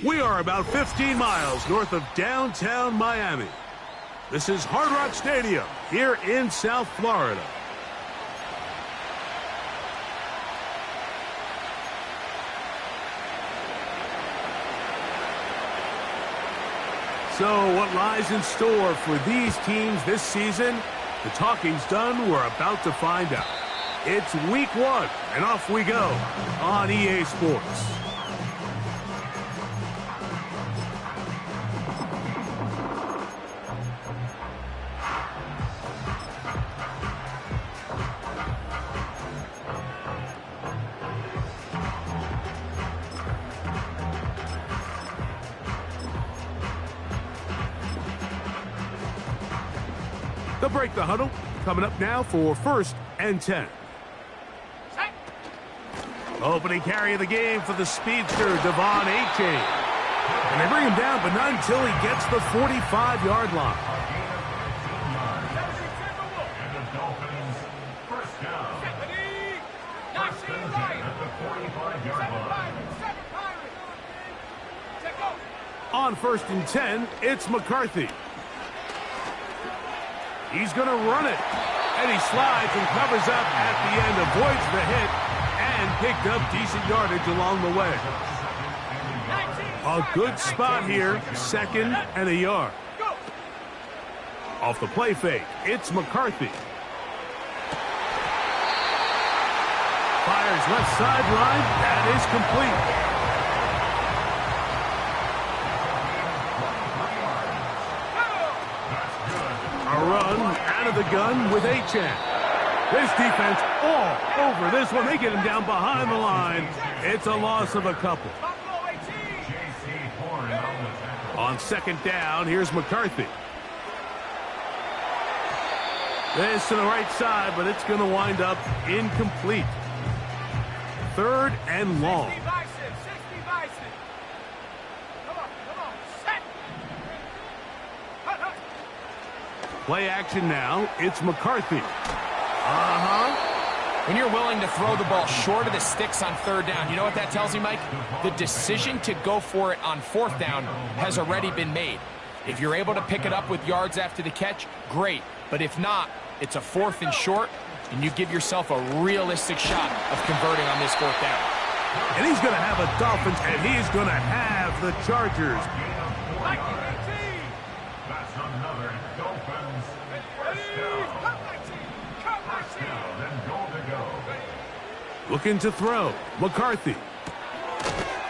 We are about 15 miles north of downtown Miami. This is Hard Rock Stadium here in South Florida. So what lies in store for these teams this season? The talking's done. We're about to find out. It's week 1, and off we go on EA Sports. They'll break the huddle. Coming up now for 1st and 10. Opening carry of the game for the speedster, De'Von Achane. And they bring him down, but not until he gets the 45-yard line. On 1st and 10, it's McCarthy. He's going to run it. And he slides and covers up at the end, avoids the hit, and picked up decent yardage along the way. A good spot here, 2nd and a yard. Off the play fake, it's McCarthy. Fires left sideline. That is complete. Run out of the gun with Achane. This defense all over this one. They get him down behind the line. It's a loss of a couple. On 2nd down, here's McCarthy. This to the right side, but it's going to wind up incomplete. 3rd and long. Play action now. It's McCarthy. When you're willing to throw the ball short of the sticks on 3rd down, you know what that tells you, Mike? The decision to go for it on 4th down has already been made. If you're able to pick it up with yards after the catch, great. But if not, it's a 4th and short, and you give yourself a realistic shot of converting on this 4th down. And he's going to have a Dolphins, and he's going to have the Chargers. Looking to throw. McCarthy.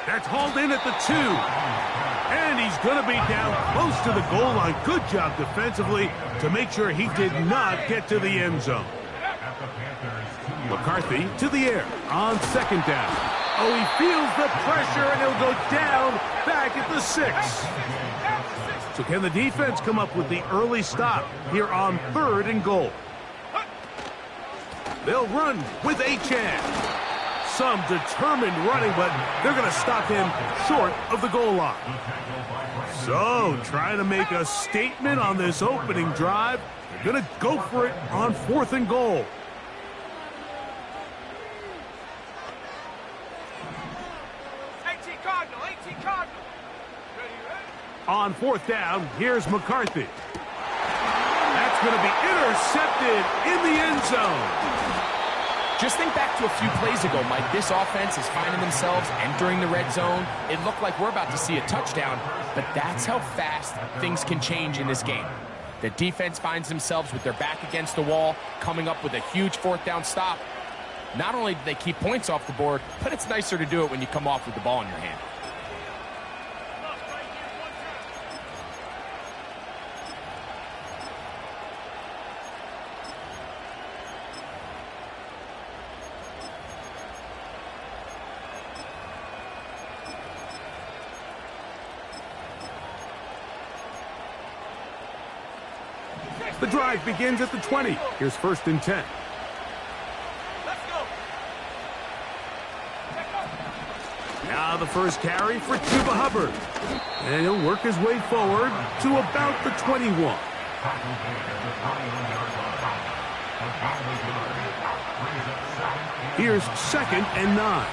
That's hauled in at the 2. And he's going to be down close to the goal line. Good job defensively to make sure he did not get to the end zone. McCarthy to the air on 2nd down. Oh, he feels the pressure, and he'll go down back at the 6. So can the defense come up with the early stop here on 3rd and goal? They'll run with Achane. Some determined running, but they're going to stop him short of the goal line. So, trying to make a statement on this opening drive. They're going to go for it on 4th and goal. On 4th down, here's McCarthy. That's going to be intercepted in the end zone. Just think back to a few plays ago, Mike. This offense is finding themselves entering the red zone. It looked like we're about to see a touchdown, but that's how fast things can change in this game. The defense finds themselves with their back against the wall, coming up with a huge 4th down stop. Not only do they keep points off the board, but it's nicer to do it when you come off with the ball in your hand. The drive begins at the 20. Here's 1st and 10. Now the first carry for Chuba Hubbard. And he'll work his way forward to about the 21. Here's 2nd and 9.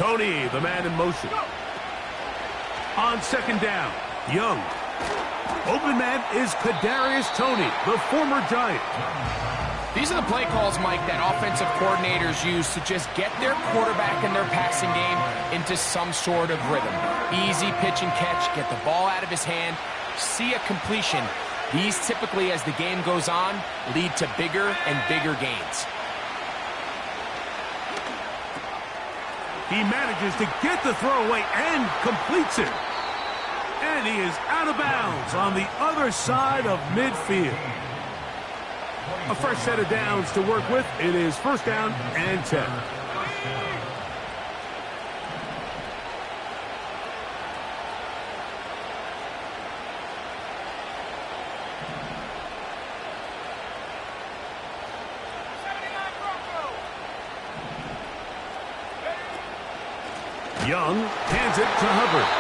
Tony, the man in motion. On second down, Young. Open man is Kadarius Toney, the former Giant. These are the play calls, Mike, that offensive coordinators use to just get their quarterback and their passing game into some sort of rhythm. Easy pitch and catch, get the ball out of his hand, see a completion. These typically, as the game goes on, lead to bigger and bigger gains. He manages to get the throw away and completes it. And he is out of bounds on the other side of midfield. A fresh set of downs to work with. It is first down and 10. Young hands it to Hubbard.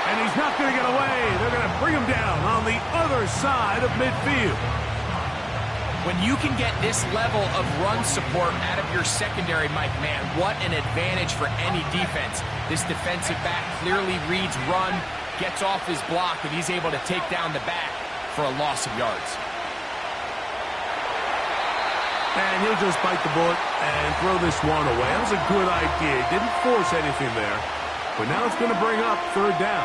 And he's not going to get away. They're going to bring him down on the other side of midfield. When you can get this level of run support out of your secondary, Mike, man, what an advantage for any defense. This defensive back clearly reads run, gets off his block, and he's able to take down the back for a loss of yards. And he'll just bite the bullet and throw this one away. That was a good idea. Didn't force anything there. But now it's going to bring up third down.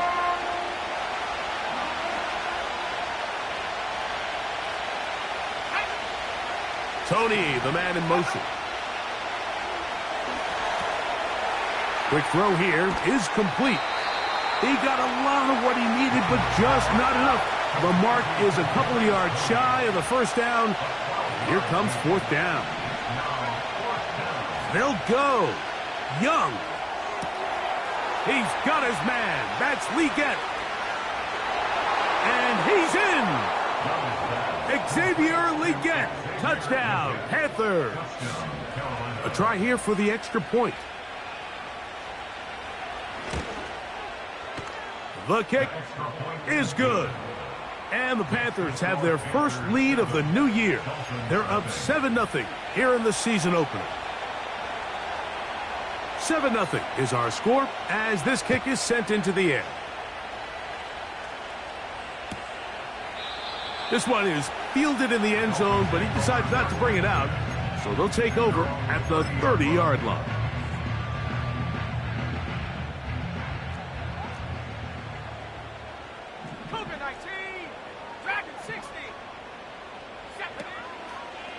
Tony, the man in motion. Quick throw here is complete. He got a lot of what he needed, but just not enough. The mark is a couple of yards shy of the first down. Here comes fourth down. They'll go. Young. He's got his man. That's Legette. And he's in. Xavier Legette. Touchdown, Panthers. A try here for the extra point. The kick is good. And the Panthers have their first lead of the new year. They're up 7-0 here in the season opener. 7-0 is our score as this kick is sent into the air. This one is fielded in the end zone, but he decides not to bring it out. So they'll take over at the 30-yard line.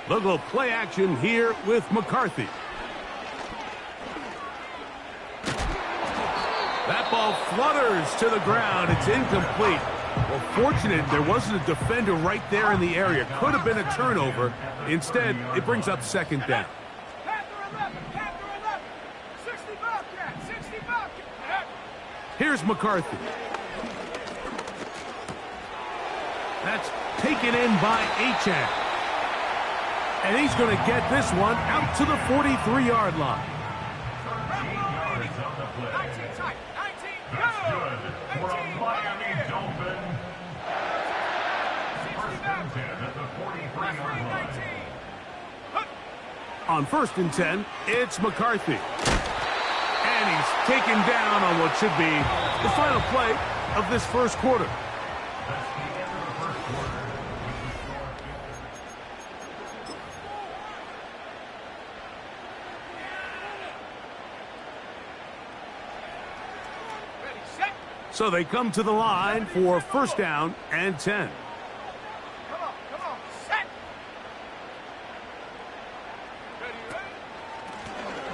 They'll go play action here with McCarthy. That ball flutters to the ground. It's incomplete. Well, fortunate there wasn't a defender right there in the area. Could have been a turnover. Instead, it brings up second down. Here's McCarthy. That's taken in by Achane. And he's going to get this one out to the 43-yard line. On first and 10, it's McCarthy. And he's taken down on what should be the final play of this first quarter. So they come to the line for first down and 10.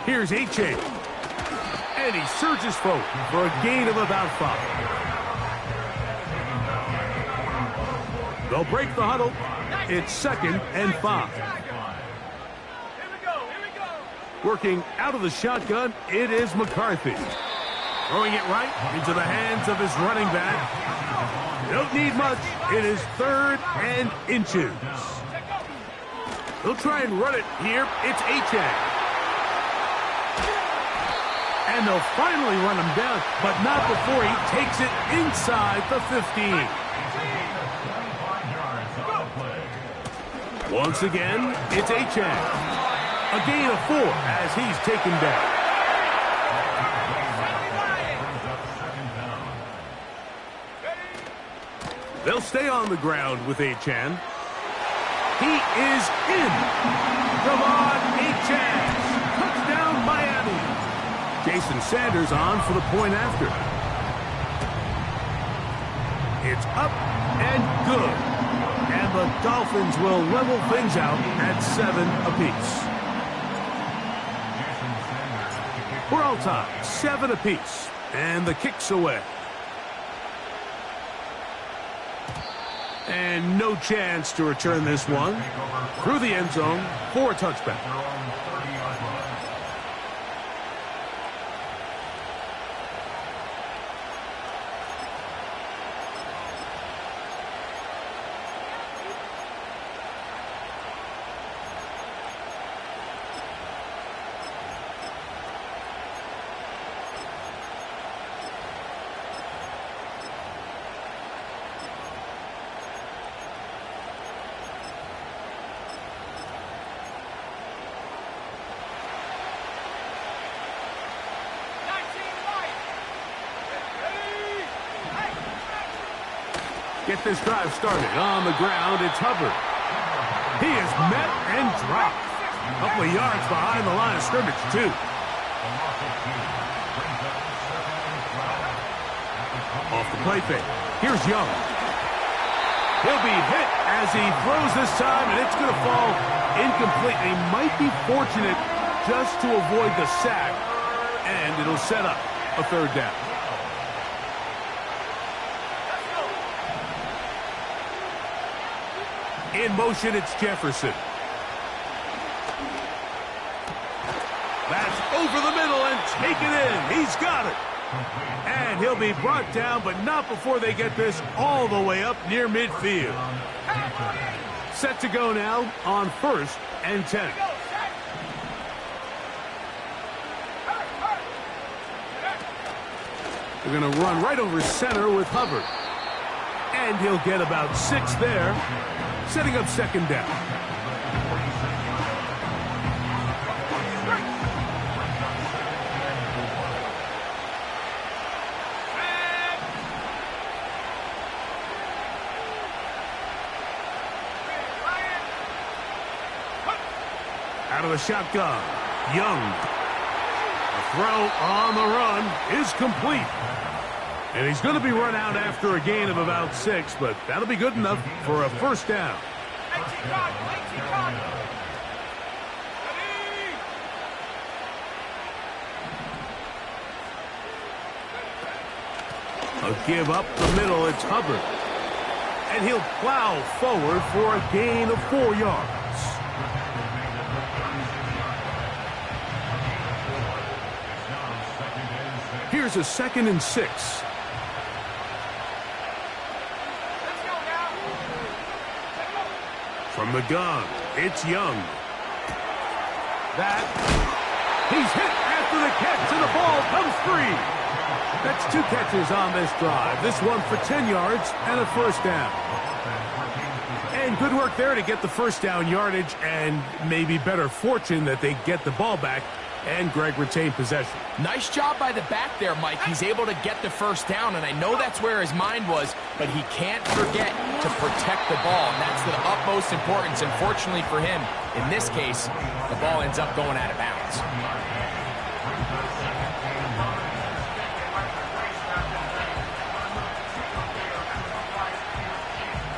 Here's Achane. And he surges forward for a gain of about 5. They'll break the huddle. It's second and 5. Working out of the shotgun, it is McCarthy. Throwing it right into the hands of his running back. Don't need much. It is third and inches. They'll try and run it here. It's Achane. And they'll finally run him down, but not before he takes it inside the 15. Once again, it's Achane. A gain of 4 as he's taken down. They'll stay on the ground with Achane. He is in. De'Von Achane. Touchdown, Miami. Jason Sanders on for the point after. It's up and good. And the Dolphins will level things out at 7 apiece. We're all tied, 7 apiece. And the kick's away. And no chance to return this one through the end zone for a touchback. Get this drive started. On the ground, it's Hubbard. He is met and dropped. A couple of yards behind the line of scrimmage, too. Off the play fake. Here's Young. He'll be hit as he throws this time, and it's going to fall incomplete. He might be fortunate just to avoid the sack, and it'll set up a third down. In motion, it's Jefferson. That's over the middle and taken in. He's got it. And he'll be brought down, but not before they get this all the way up near midfield. Set to go now on 1st and 10. They're going to run right over center with Hubbard. And he'll get about 6 there, setting up second down. Out of the shotgun, Young. The throw on the run is complete. And he's going to be run out after a gain of about 6, but that'll be good enough for a first down. A give up the middle, it's Hubbard. And he'll plow forward for a gain of 4 yards. Here's a 2nd and 6. From the gun, it's Young. He's hit after the catch, and the ball comes free. That's 2 catches on this drive. This one for 10 yards and a first down. And good work there to get the first down yardage, and maybe better fortune that they get the ball back and Greg retained possession. Nice job by the back there, Mike. He's able to get the first down, and I know that's where his mind was, but he can't forget to protect the ball, and that's the utmost importance. And fortunately for him, in this case, the ball ends up going out of bounds.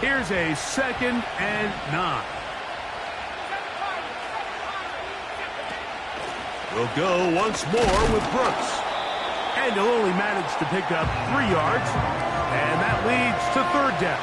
Here's a 2nd and 9. We'll go once more with Brooks. And he'll only manage to pick up 3 yards. And that leads to third down.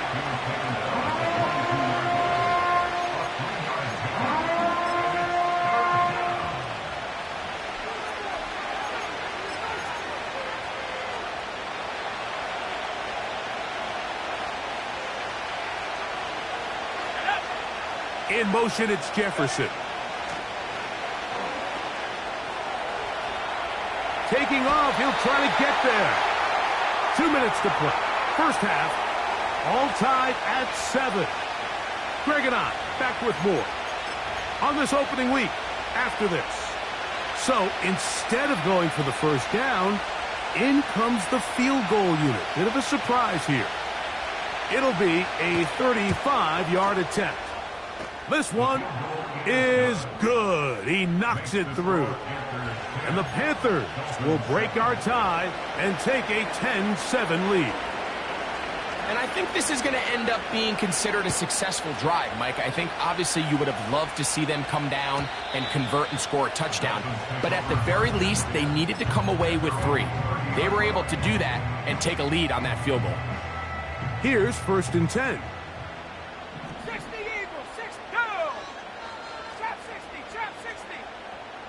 In motion, it's Jefferson. Taking off, he'll try to get there. 2 minutes to play. First half, all tied at 7. Greg and I back with more on this opening week after this. So instead of going for the first down, in comes the field goal unit. Bit of a surprise here. It'll be a 35-yard attempt. This one is good. He knocks it through. And the Panthers will break our tie and take a 10-7 lead. And I think this is going to end up being considered a successful drive, Mike. I think obviously you would have loved to see them come down and convert and score a touchdown. But at the very least, they needed to come away with 3. They were able to do that and take a lead on that field goal. Here's 1st and 10. 60 Eagles, 6-2. Trap 60, trap 60.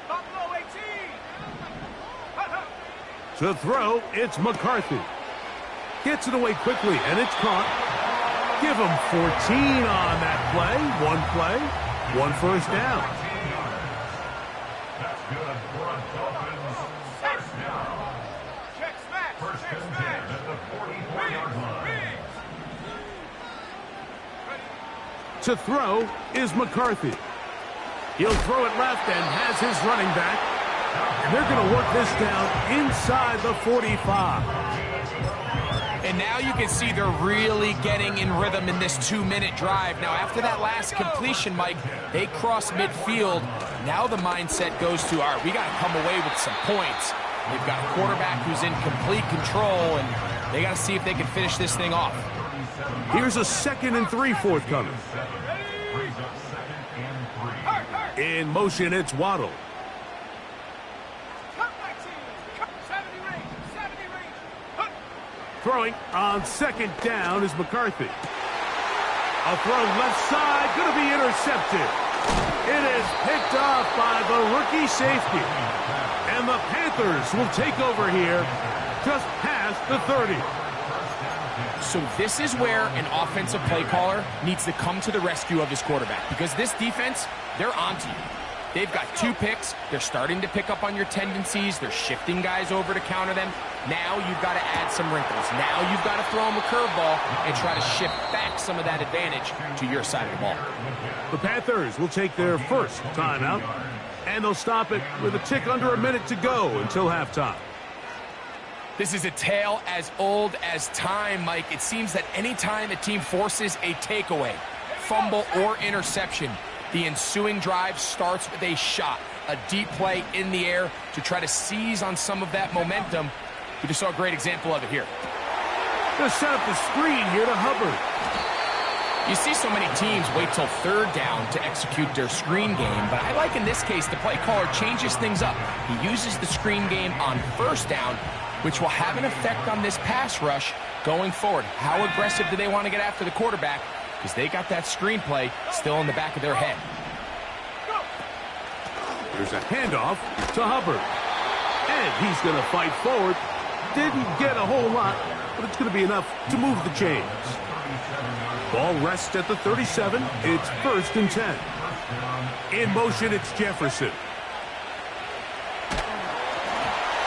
Buffalo 18. To throw, it's McCarthy. Gets it away quickly, and it's caught. Give him 14 on that play. 1 first down. Check smash, check smash. To throw is McCarthy. He'll throw it left and has his running back. And they're going to work this down inside the 45. And now you can see they're really getting in rhythm in this 2-minute drive. Now, after that last completion, Mike, they cross midfield. Now the mindset goes to, all right, we got to come away with some points. They've got a quarterback who's in complete control, and they got to see if they can finish this thing off. Here's a 2nd and 3 forthcoming. In motion, it's Waddle. Throwing on 2nd down is McCarthy. A throw left side, going to be intercepted. It is picked off by the rookie safety. And the Panthers will take over here just past the 30. So this is where an offensive play caller needs to come to the rescue of his quarterback, because this defense, they're onto you. They've got 2 picks. They're starting to pick up on your tendencies. They're shifting guys over to counter them. Now you've got to add some wrinkles. Now you've got to throw them a curveball and try to shift back some of that advantage to your side of the ball. The Panthers will take their first timeout, and they'll stop it with a tick under a minute to go until halftime. This is a tale as old as time, Mike. It seems that any time a team forces a takeaway, fumble, or interception, the ensuing drive starts with a shot, a deep play in the air to try to seize on some of that momentum. We just saw a great example of it here. Going to set up the screen here to Hubbard. You see so many teams wait till 3rd down to execute their screen game, but I like in this case the play caller changes things up. He uses the screen game on 1st down, which will have an effect on this pass rush going forward. How aggressive do they want to get after the quarterback? Because they got that screenplay still in the back of their head. There's a handoff to Hubbard. And he's going to fight forward. Didn't get a whole lot, but it's going to be enough to move the chains. Ball rests at the 37. It's 1st and 10. In motion, it's Jefferson.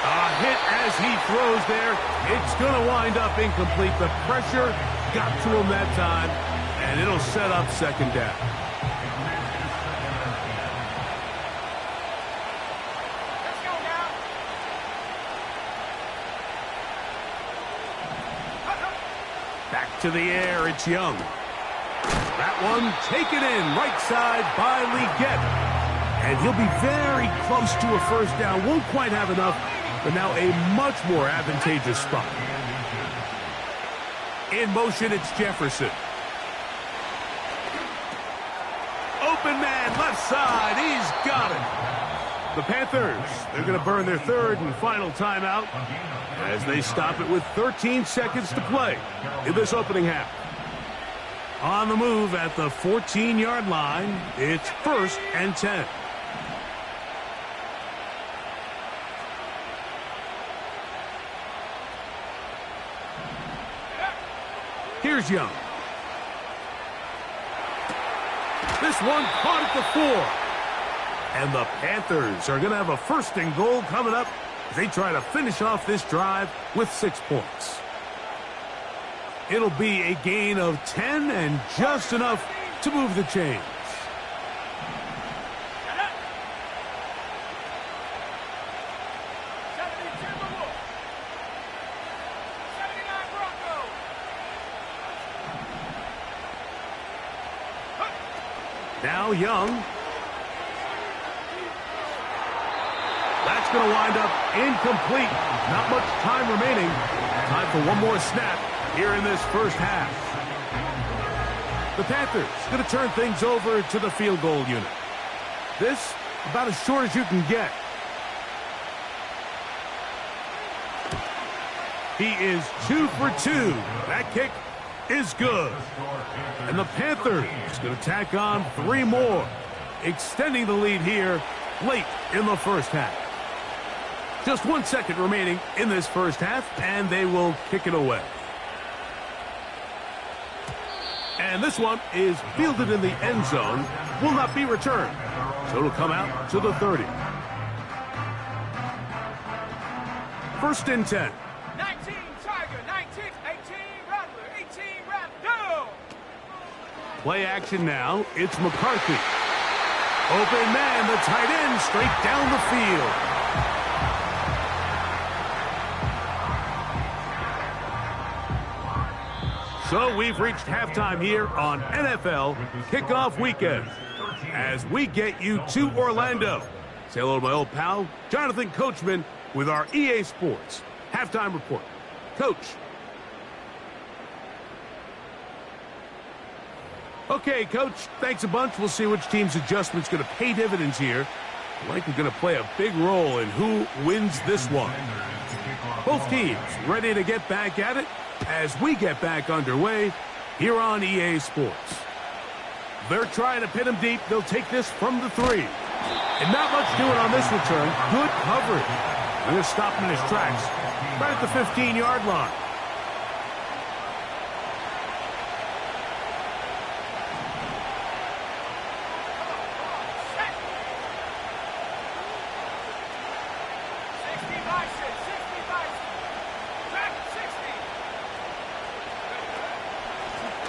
A hit as he throws there. It's going to wind up incomplete. The pressure got to him that time, and it'll set up 2nd down. Let's go now. Back to the air, it's Young. That one taken in, right side by Legette. And he'll be very close to a 1st down. Won't quite have enough, but now a much more advantageous spot. In motion, it's Jefferson. Open man, left side, he's got it. The Panthers, they're going to burn their 3rd and final timeout as they stop it with 13 seconds to play in this opening half. On the move at the 14-yard line, it's 1st and 10. Here's Young. This one caught at the 4. And the Panthers are going to have a 1st and goal coming up as they try to finish off this drive with 6 points. It'll be a gain of 10 and just enough to move the chains. Now Young. That's going to wind up incomplete. Not much time remaining. Time for one more snap here in this first half. The Panthers going to turn things over to the field goal unit. This about as short as you can get. He is 2 for 2. That kick is good. And the Panthers going to tack on 3 more, extending the lead here late in the first half. Just 1 second remaining in this first half, and they will kick it away. And this one is fielded in the end zone, will not be returned. So it'll come out to the 30. 1st and 10. 19 Tiger, 19, 18 Rattler, 18 Rattler. Play action now. It's McCarthy. Open man, the tight end, straight down the field. So we've reached halftime here on NFL Kickoff Weekend as we get you to Orlando. Say hello to my old pal, Jonathan Coachman, with our EA Sports Halftime Report. Coach. Okay, Coach, thanks a bunch. We'll see which team's adjustment's going to pay dividends here. Likely going to play a big role in who wins this one. Both teams ready to get back at it as we get back underway here on EA Sports. They're trying to pin him deep. They'll take this from the 3. And not much doing on this return. Good coverage. They're going to stop him in his tracks right at the 15-yard line.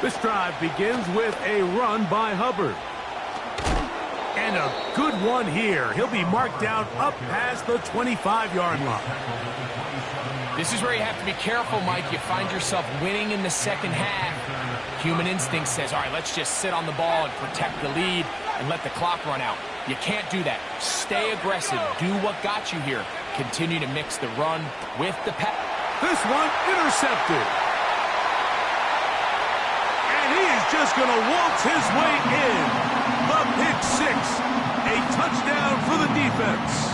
This drive begins with a run by Hubbard. And a good one here. He'll be marked down up past the 25-yard line. This is where you have to be careful, Mike. You find yourself winning in the second half. Human instinct says, all right, let's just sit on the ball and protect the lead and let the clock run out. You can't do that. Stay aggressive. Do what got you here. Continue to mix the run with the pass. This one intercepted. He is just going to waltz his way in. The pick 6. A touchdown for the defense.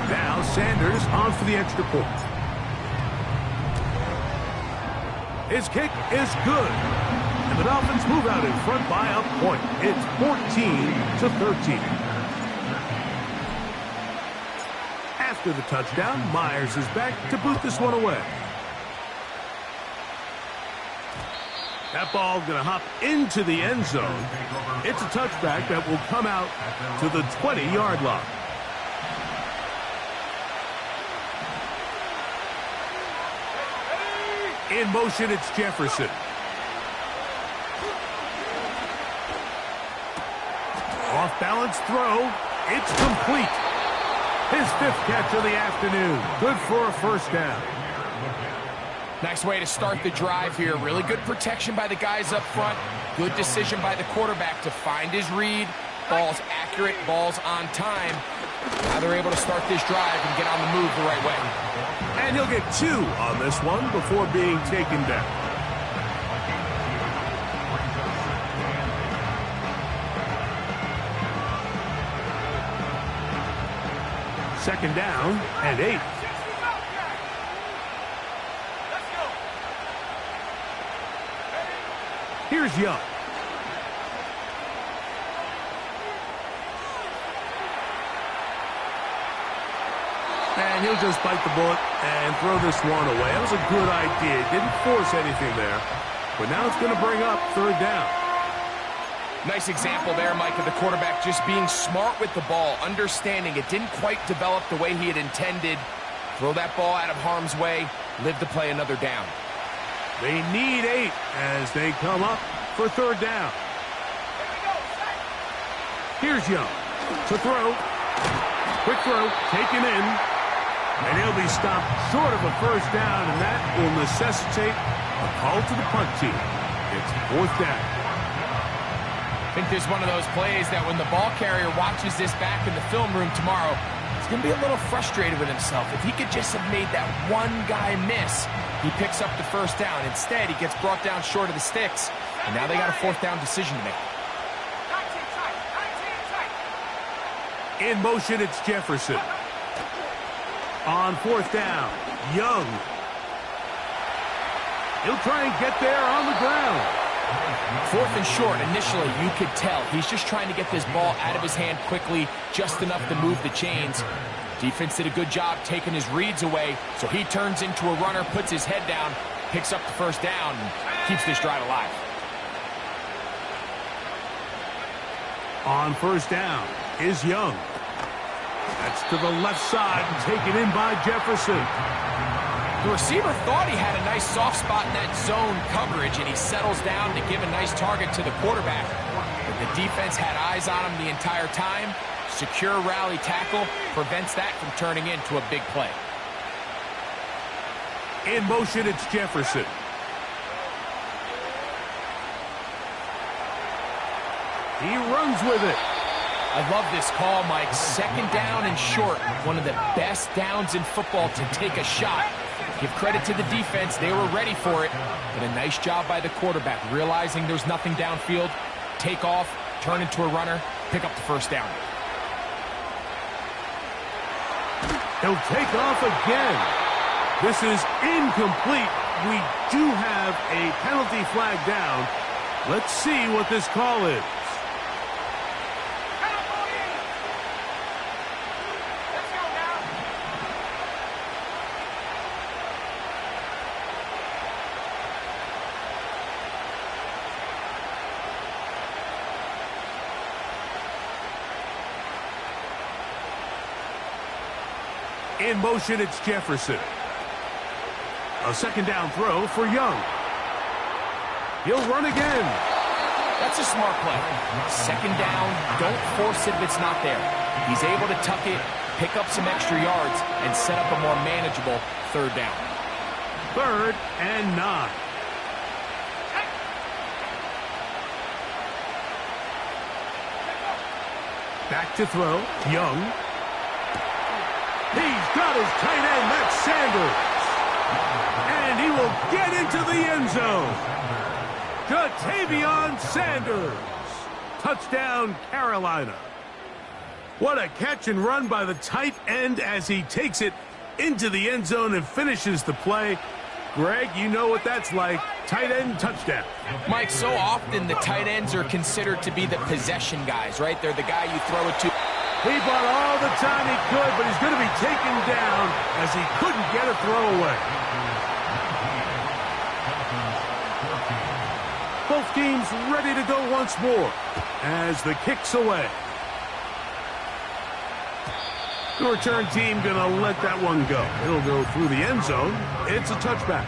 Now Sanders on for the extra point. His kick is good. And the Dolphins move out in front by a point. It's 14-13. After the touchdown, Myers is back to boot this one away. That ball going to hop into the end zone. It's a touchback that will come out to the 20-yard line. In motion, it's Jefferson. Off-balance throw. It's complete. His 5th catch of the afternoon. Good for a first down. Nice way to start the drive here. Really good protection by the guys up front. Good decision by the quarterback to find his read. Ball's accurate, ball's on time. Now they're able to start this drive and get on the move the right way. And he'll get 2 on this one before being taken down. Second down and 8. Here's Young. And he'll just bite the bullet and throw this one away. That was a good idea. Didn't force anything there. But now it's going to bring up 3rd down. Nice example there, Mike, of the quarterback just being smart with the ball, understanding it didn't quite develop the way he had intended. Throw that ball out of harm's way, live to play another down. They need 8 as they come up for 3rd down. Here's Young to throw. Quick throw, taken in. And he'll be stopped short of a first down, and that will necessitate a call to the punt team. It's 4th down. I think this is one of those plays that when the ball carrier watches this back in the film room tomorrow, he's going to be a little frustrated with himself. If he could just have made that one guy miss, he picks up the first down. Instead, he gets brought down short of the sticks, and now they got a fourth down decision to make. 19 tight, 19 tight. In motion, it's Jefferson. On fourth down, Young. He'll try and get there on the ground. Fourth and short, initially, you could tell he's just trying to get this ball out of his hand quickly, just enough to move the chains. Defense did a good job taking his reads away, so he turns into a runner, puts his head down, picks up the first down, and keeps this drive alive. On first down is Young. That's to the left side and taken in by Jefferson. The receiver thought he had a nice soft spot in that zone coverage, and he settles down to give a nice target to the quarterback. But the defense had eyes on him the entire time. Secure rally tackle prevents that from turning into a big play. In motion, it's Jefferson. He runs with it. I love this call, Mike. Second down and short. One of the best downs in football to take a shot. Give credit to the defense. They were ready for it. But a nice job by the quarterback, realizing there's nothing downfield. Take off, turn into a runner, pick up the first down. He'll take off again. This is incomplete. We do have a penalty flag down. Let's see what this call is. Let's go now. In motion, it's Jefferson. A second down throw for Young. He'll run again. That's a smart play. Second down, don't force it if it's not there. He's able to tuck it, pick up some extra yards, and set up a more manageable third down. 3rd and 9. Back to throw, Young. He's got his tight end, that's Sanders. And he will get into the end zone. Ja'Tavion Sanders. Touchdown, Carolina. What a catch and run by the tight end as he takes it into the end zone and finishes the play. Greg, you know what that's like. Tight end touchdown. Mike, so often the tight ends are considered to be the possession guys, right? They're the guy you throw it to. He bought all the time he could, but he's going to be taken down as he couldn't get a throwaway. Both teams ready to go once more as the kick's away. The return team going to let that one go. It'll go through the end zone. It's a touchback.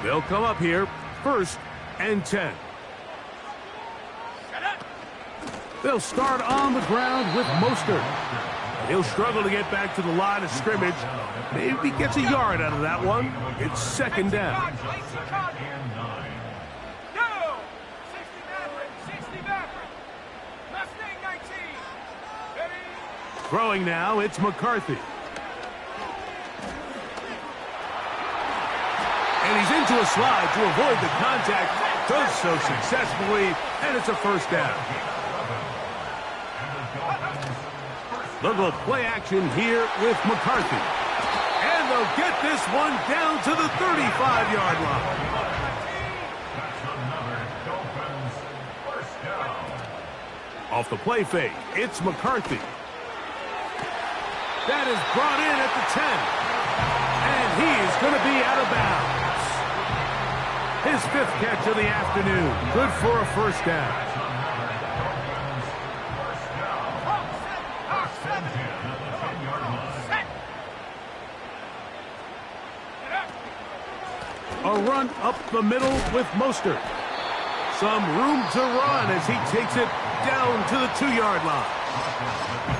They'll come up here, 1st and 10. They'll start on the ground with Mostert. He'll struggle to get back to the line of scrimmage. Maybe gets a yard out of that one. It's 2nd down. Go! 60 Maverick. Mustang 19. Ready? Throwing now, it's McCarthy. And he's into a slide to avoid the contact. Does so successfully, and it's a 1st down. Look at play action here with McCarthy. And they'll get this one down to the 35-yard line. Off the play fake, it's McCarthy. That is brought in at the 10. And he is going to be out of bounds. His 5th catch of the afternoon. Good for a 1st down. A run up the middle with Mostert. Some room to run as he takes it down to the 2-yard line.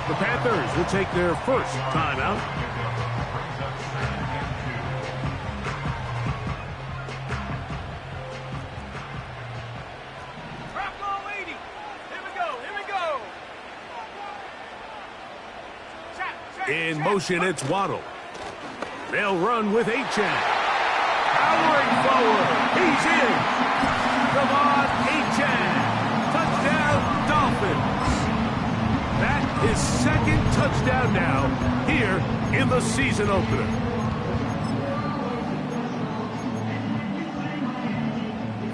The Panthers will take their 1st timeout. In motion, it's Waddle. They'll run with Achane. Powering forward. He's in. Devon Achane. Touchdown, Dolphins. That is second touchdown now here in the season opener.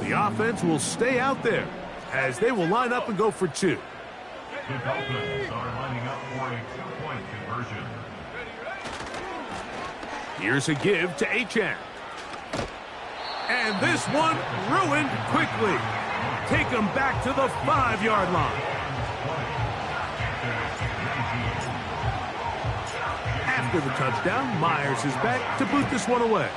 The offense will stay out there as they will line up and go for two. The Dolphins are lining up for a two-point conversion. Here's a give to Achane. And this one ruined quickly. Take him back to the 5-yard line. After the touchdown, Myers is back to boot this one away.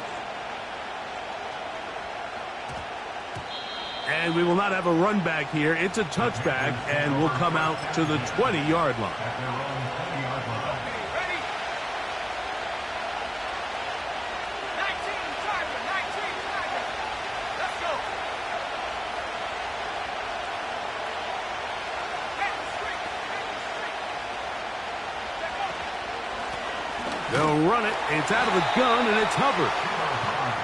And we will not have a run back here. It's a touchback, and will come out to the 20-yard line. Ready? 19 Tiger, 19 Tiger. Let's go. Hit the street, hit the street. They'll run it. It's out of the gun, and it's Hubbard.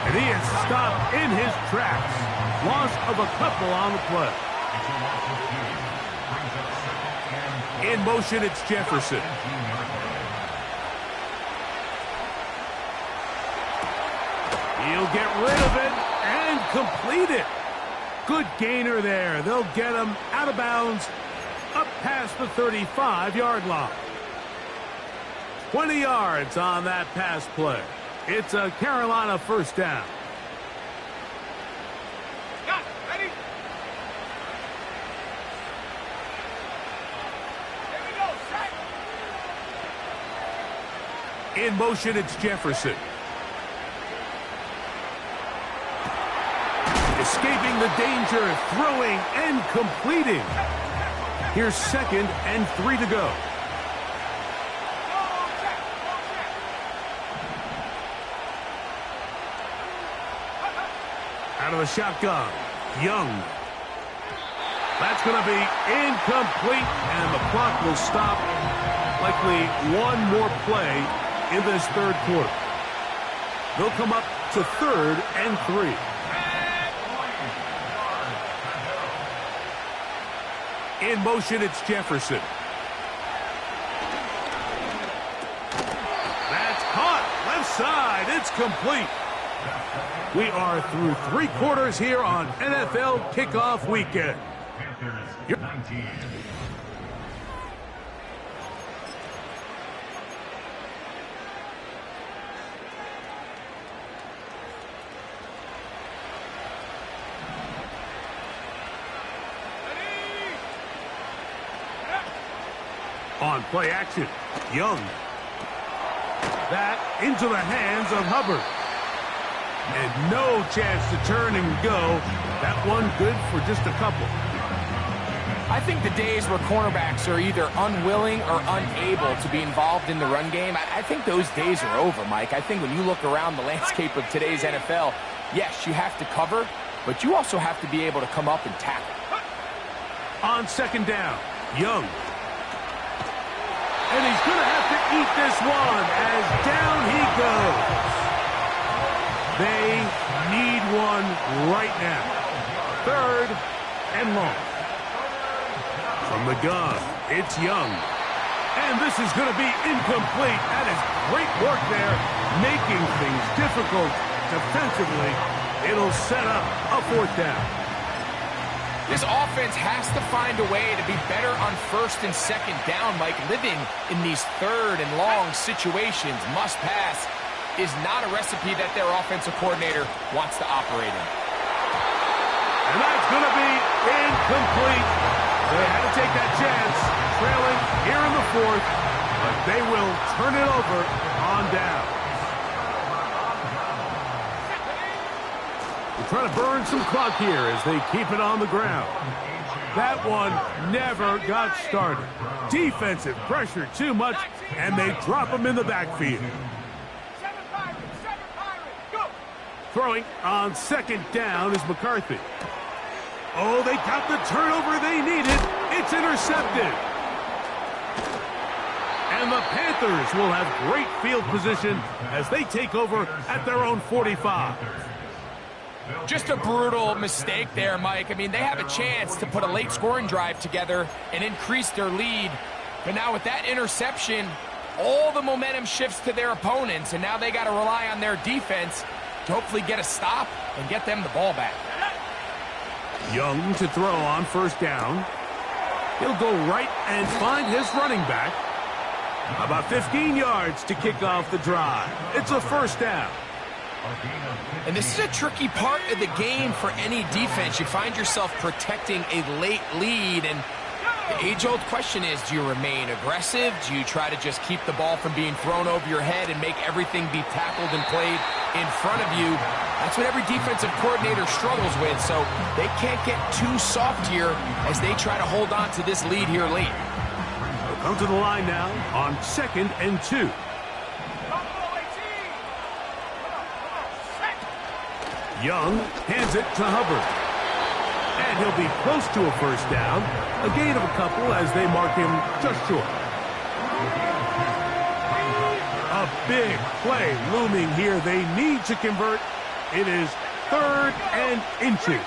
And he is stopped in his tracks. Loss of a couple on the play. In motion, it's Jefferson. He'll get rid of it and complete it. Good gainer there. They'll get him out of bounds, up past the 35-yard line. 20 yards on that pass play. It's a Carolina first down. Got it. Ready? Here we go. Set. In motion, it's Jefferson. Escaping the danger, throwing and completing. Here's 2nd and 3 to go. Out of the shotgun, Young. That's going to be incomplete, and the clock will stop. Likely one more play in this third quarter. They'll come up to 3rd and 3. In motion, it's Jefferson. That's caught. Left side. It's complete. We are through 3 quarters here on NFL Kickoff Weekend. Panthers 19. On play action, Young. That into the hands of Hubbard. And no chance to turn and go. That one good for just a couple. I think the days where cornerbacks are either unwilling or unable to be involved in the run game, I think those days are over, Mike. I think when you look around the landscape of today's NFL, yes, you have to cover, but you also have to be able to come up and tackle. On 2nd down, Young. And he's going to have to eat this one as down he goes. They need one right now. 3rd and long. From the gun, it's Young. And this is going to be incomplete. That is great work there, making things difficult defensively. It'll set up a 4th down. This offense has to find a way to be better on 1st and 2nd down, Mike. Living in these 3rd and long situations, must pass, is not a recipe that their offensive coordinator wants to operate in. And that's going to be incomplete. They had to take that chance, trailing here in the 4th, but they will turn it over on down. They're trying to burn some clock here as they keep it on the ground. That one never got started. Defensive pressure too much, and they drop him in the backfield. 7 Pirates, go! Throwing on 2nd down is McCarthy. Oh, they got the turnover they needed. It's intercepted. And the The Panthers will have great field position as they take over at their own 45. Just a brutal mistake there, Mike. I mean, they have a chance to put a late scoring drive together and increase their lead. But now with that interception, all the momentum shifts to their opponents, and now they got to rely on their defense to hopefully get a stop and get them the ball back. Young to throw on first down. He'll go right and find his running back. About 15 yards to kick off the drive. It's a first down. And this is a tricky part of the game for any defense. You find yourself protecting a late lead, and the age-old question is, do you remain aggressive? Do you try to just keep the ball from being thrown over your head and make everything be tackled and played in front of you? That's what every defensive coordinator struggles with, so they can't get too soft here as they try to hold on to this lead here late. They'll come to the line now on 2nd and 2. Young hands it to Hubbard. And he'll be close to a first down. A gain of a couple as they mark him just short. A big play looming here. They need to convert. It is 3rd and inches.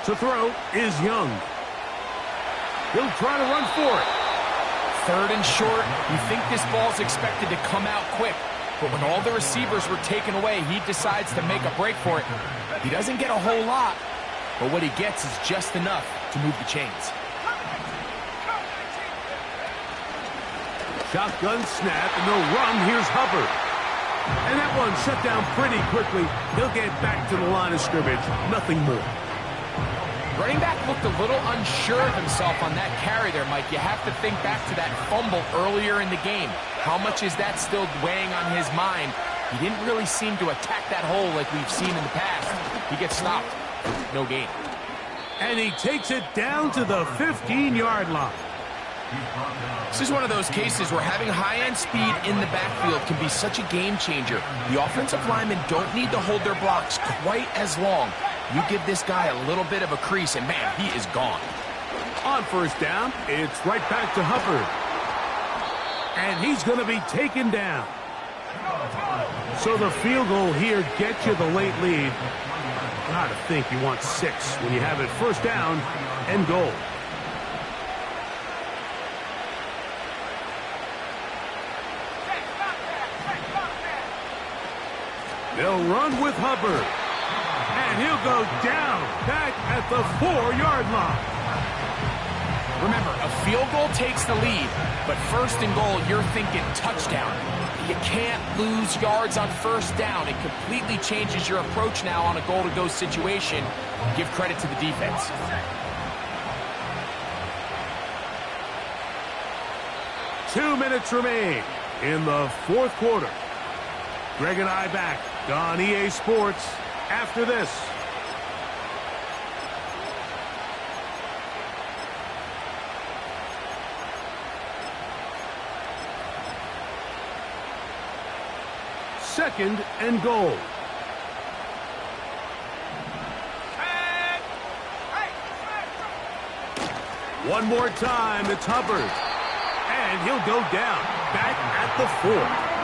To throw is Young. He'll try to run for it. 3rd and short. You think this ball's expected to come out quick, but when all the receivers were taken away, he decides to make a break for it. He doesn't get a whole lot, but what he gets is just enough to move the chains. Shotgun snap, and they'll run. Here's Hubbard. And that one shut down pretty quickly. He'll get back to the line of scrimmage. Nothing more. Running back looked a little unsure of himself on that carry there, Mike. You have to think back to that fumble earlier in the game. How much is that still weighing on his mind? He didn't really seem to attack that hole like we've seen in the past. He gets stopped. No gain. And he takes it down to the 15-yard line. This is one of those cases where having high-end speed in the backfield can be such a game changer. The offensive linemen don't need to hold their blocks quite as long. You give this guy a little bit of a crease, and man, he is gone. On first down, it's right back to Hubbard. And he's going to be taken down. So the field goal here gets you the late lead. Gotta think you want 6 when you have it first down and goal. They'll run with Hubbard. And he'll go down back at the 4-yard line. Remember, a field goal takes the lead, but 1st and goal, you're thinking touchdown. You can't lose yards on first down. It completely changes your approach now on a goal-to-go situation. Give credit to the defense. Two minutes remain in the 4th quarter. Greg and I back on EA Sports after this. Second and goal. One more time, it's Hubbard. And he'll go down, back at the 4.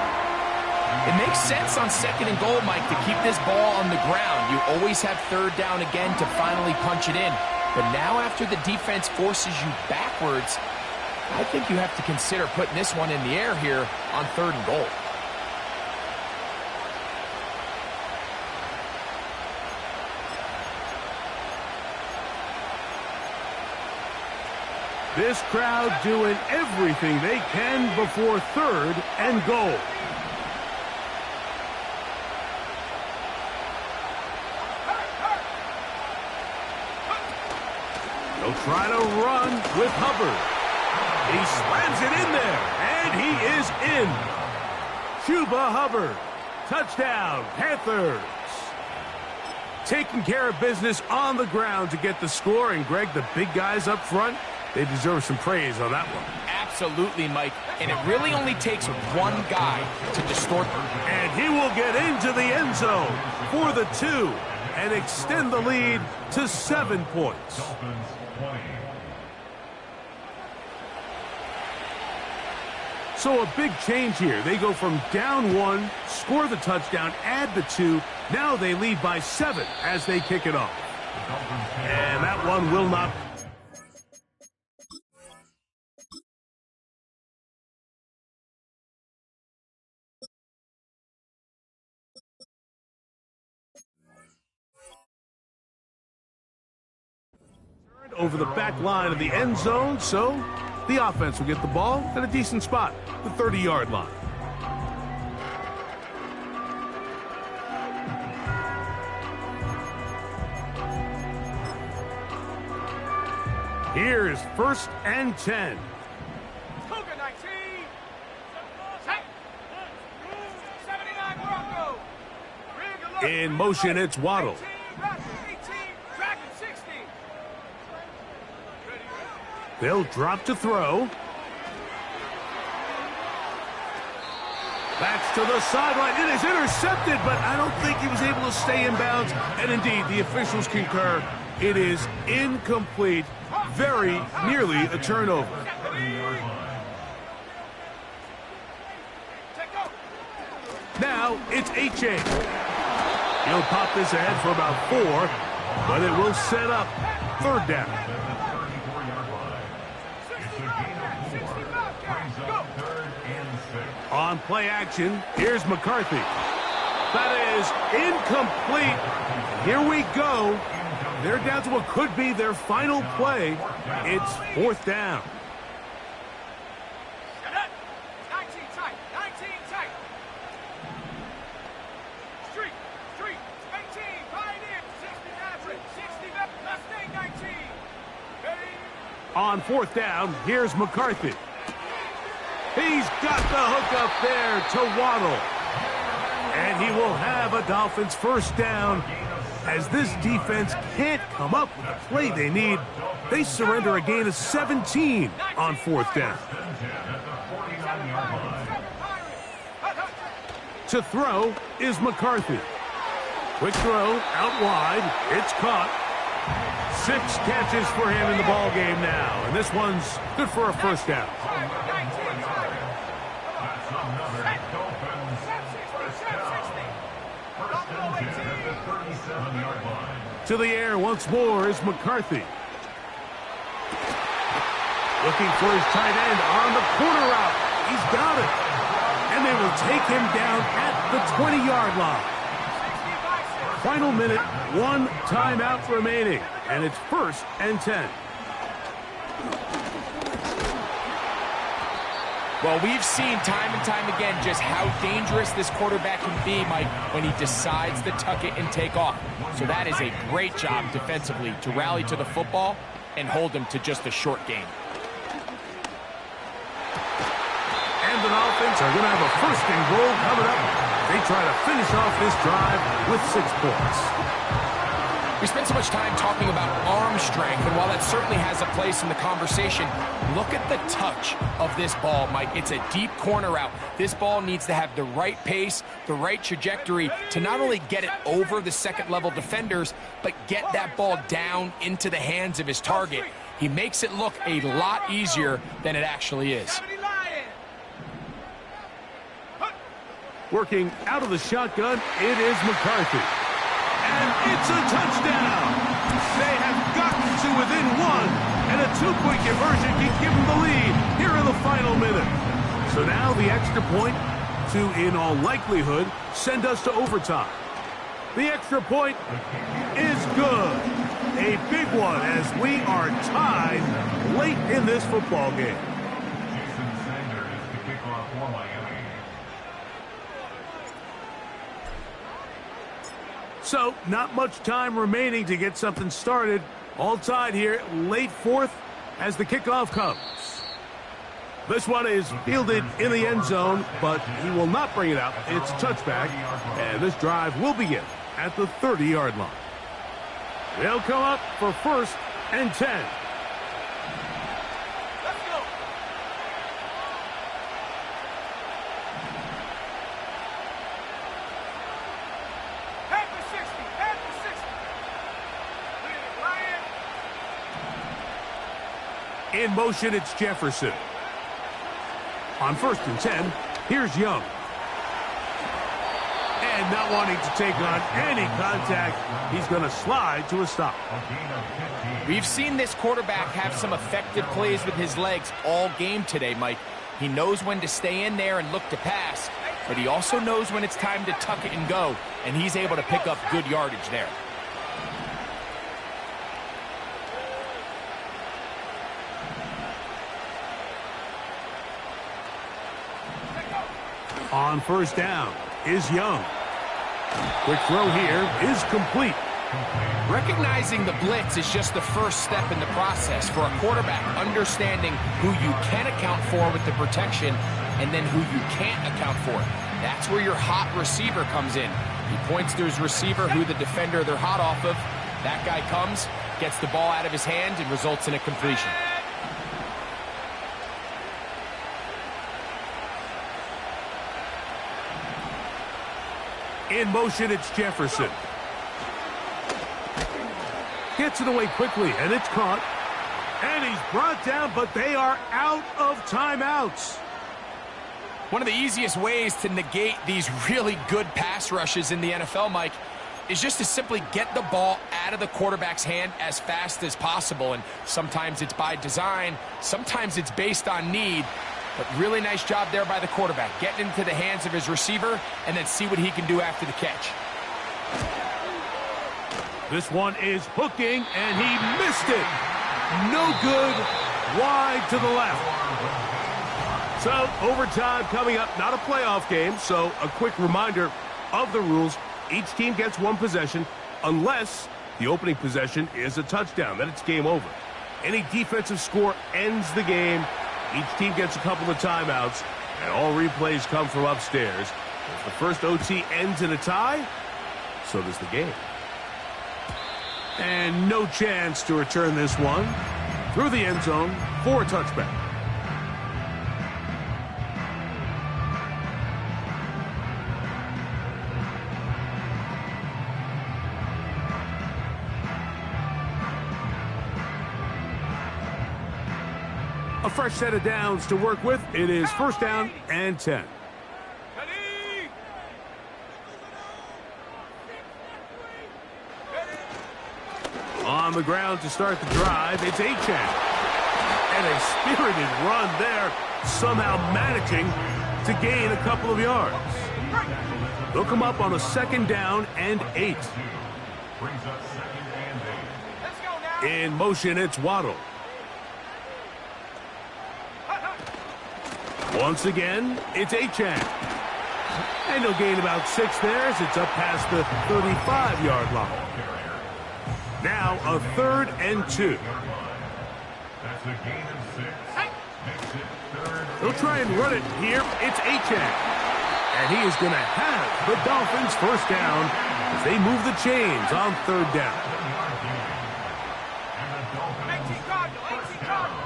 It makes sense on 2nd and goal, Mike, to keep this ball on the ground. You always have 3rd down again to finally punch it in. But now after the defense forces you backwards, I think you have to consider putting this one in the air here on 3rd and goal. This crowd doing everything they can before 3rd and goal. They'll try to run with Hubbard. He slams it in there, and he is in. Chuba Hubbard, touchdown, Panthers. Taking care of business on the ground to get the score, and Greg, the big guys up front, they deserve some praise on that one. Absolutely, Mike. And it really only takes one guy to distort them. And he will get into the end zone for the 2 and extend the lead to 7 points. Dolphins 20. So a big change here. They go from down 1, score the touchdown, add the 2. Now they lead by 7 as they kick it off. And that one will not. Over the back line of the end zone, so the offense will get the ball at a decent spot, the 30-yard line. Here's 1st and 10. Cougar 19. Set. 79 Bronco. Rig alert. In motion, it's Waddle. 18 Raptor. 18 Dragon 60. Ready. They'll drop to throw. That's to the sideline. It is intercepted, but I don't think he was able to stay in bounds. And indeed, the officials concur. It is incomplete. Very nearly a turnover. Now it's H.A. He'll pop this ahead for about 4, but it will set up 3rd down. On play action, here's McCarthy. That is incomplete. Here we go. They're down to what could be their final play. It's 4th down. 19 tight. 19 tight. Street. 18. Pioneer. 60 average. 60 left. Mustang 19. Ready. On 4th down, here's McCarthy. He's got the hook up there to Waddle. And he will have a Dolphins 1st down. As this defense can't come up with the play they need, they surrender a gain of 17 on 4th down. To throw is McCarthy. Quick throw out wide. It's caught. 6 catches for him in the ball game now, and this one's good for a 1st down. To the air once more is McCarthy. Looking for his tight end on the corner route. He's got it. And they will take him down at the 20-yard line. Final minute, 1 timeout remaining. And it's 1st and 10. Well, we've seen time and time again just how dangerous this quarterback can be, Mike, when he decides to tuck it and take off. So that is a great job defensively to rally to the football and hold him to just a short game. And the Dolphins are going to have a 1st and goal coming up. They try to finish off this drive with 6 points. We spent so much time talking about arm strength, and while that certainly has a place in the conversation, look at the touch of this ball, Mike. It's a deep corner route. This ball needs to have the right pace, the right trajectory to not only get it over the second-level defenders, but get that ball down into the hands of his target. He makes it look a lot easier than it actually is. Working out of the shotgun, it is McCarthy. And it's a touchdown. They have gotten to within 1, and a 2-point conversion can give them the lead here in the final minute. So now the extra point to, in all likelihood, send us to overtime. The extra point is good. A big one as we are tied late in this football game. Jason Sanders to kick off for Miami. So, not much time remaining to get something started. All tied here, late 4th as the kickoff comes. This one is fielded in the end zone, but he will not bring it out. It's a touchback, and this drive will begin at the 30-yard line. They'll come up for 1st and 10. Let's go. In motion, it's Jefferson. On 1st and 10, here's Young. And not wanting to take on any contact, he's going to slide to a stop. We've seen this quarterback have some effective plays with his legs all game today, Mike. He knows when to stay in there and look to pass, but he also knows when it's time to tuck it and go, and he's able to pick up good yardage there. On 1st down is Young. Quick throw here is complete. Recognizing the blitz is just the first step in the process for a quarterback, understanding who you can account for with the protection and then who you can't account for. That's where your hot receiver comes in. He points to his receiver, who the defender they're hot off of. That guy comes, gets the ball out of his hand, and results in a completion. In motion, it's Jefferson. Gets it away quickly, and it's caught. And he's brought down, but they are out of timeouts. One of the easiest ways to negate these really good pass rushes in the NFL, Mike, is just to simply get the ball out of the quarterback's hand as fast as possible. And sometimes it's by design, sometimes it's based on need. But really nice job there by the quarterback, getting into the hands of his receiver and then see what he can do after the catch. This one is hooking, and he missed it. No good, wide to the left. So, overtime coming up, not a playoff game, so a quick reminder of the rules. Each team gets one possession unless the opening possession is a touchdown. Then it's game over. Any defensive score ends the game. Each team gets a couple of timeouts, and all replays come from upstairs. If the first OT ends in a tie, so does the game. And no chance to return this one through the end zone for a touchback. A fresh set of downs to work with. It is 1st down and 10. On the ground to start the drive, it's Achane. And a spirited run there, somehow managing to gain a couple of yards. They'll come up on a 2nd down and 8. In motion, it's Waddle. Once again, it's Achane. And he'll gain about 6 there as it's up past the 35-yard line. Now a 3rd and 2. That's a gain of 6. Makes it 3rd. They'll try and run it here. It's Achane. And he is going to have the Dolphins 1st down as they move the chains on 3rd down. 18 Cardinal, 18 Cardinal.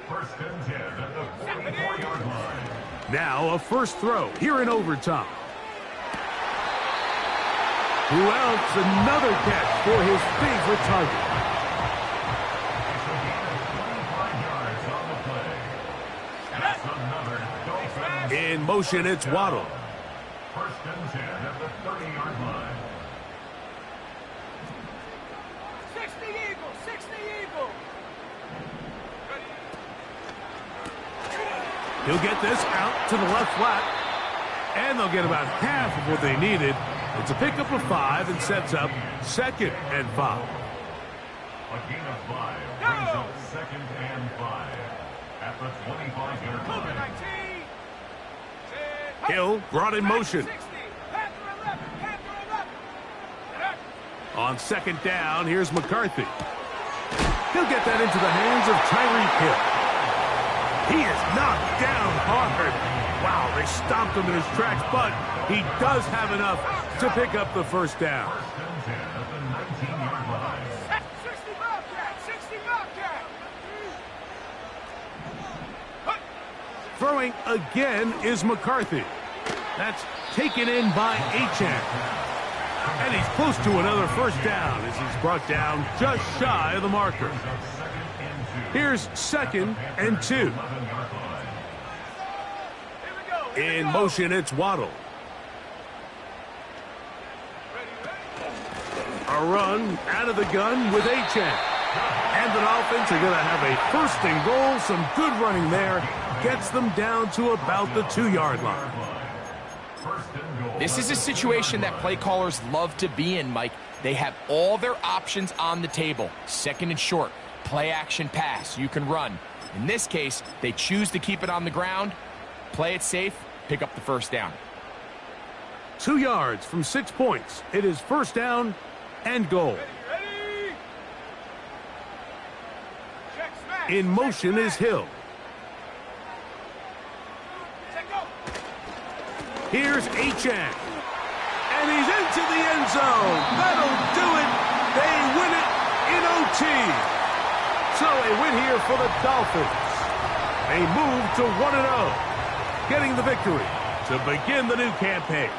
1st and 10 at the 44-yard line. Now a 1st throw here in overtime. Who else? Another catch for his favorite target. In motion, it's Waddle. 1st and 10 at the 30-yard line. 60 Eagle, 60 Eagle. He'll get this out to the left flat. And they'll get about half of what they needed. It's a pickup of 5 and sets up 2nd and 5. A gain of 5 brings up 2nd and 5 at the 25-yard line. 19. Hill brought in motion. 60. Panther 11, Panther 11. On 2nd down, here's McCarthy. He'll get that into the hands of Tyreek Hill. He is knocked down hard. Wow, they stomped him in his tracks, but he does have enough to pick up the 1st down. 1st and 10 at the 19-yard line. 60 Bobcat, 60 Bobcat. Throwing again is McCarthy. That's taken in by Achane. And he's close to another 1st down as he's brought down just shy of the marker. 2nd and Here's 2nd and 2. In motion, it's Waddle. A run out of the gun with Achane. And the Dolphins are going to have a 1st and goal. Some good running there. Gets them down to about the 2-yard line. This is a situation that play callers love to be in, Mike. They have all their options on the table. 2nd and short, play action pass, you can run. In this case, they choose to keep it on the ground, play it safe, pick up the 1st down. 2 yards from 6 points. It is 1st down and goal. Ready? Check, smash. In motion is Hill. Check, go. Here's Achane. And he's into the end zone. That'll do it. They win it in OT. So a win here for the Dolphins. They move to 1-0, getting the victory to begin the new campaign.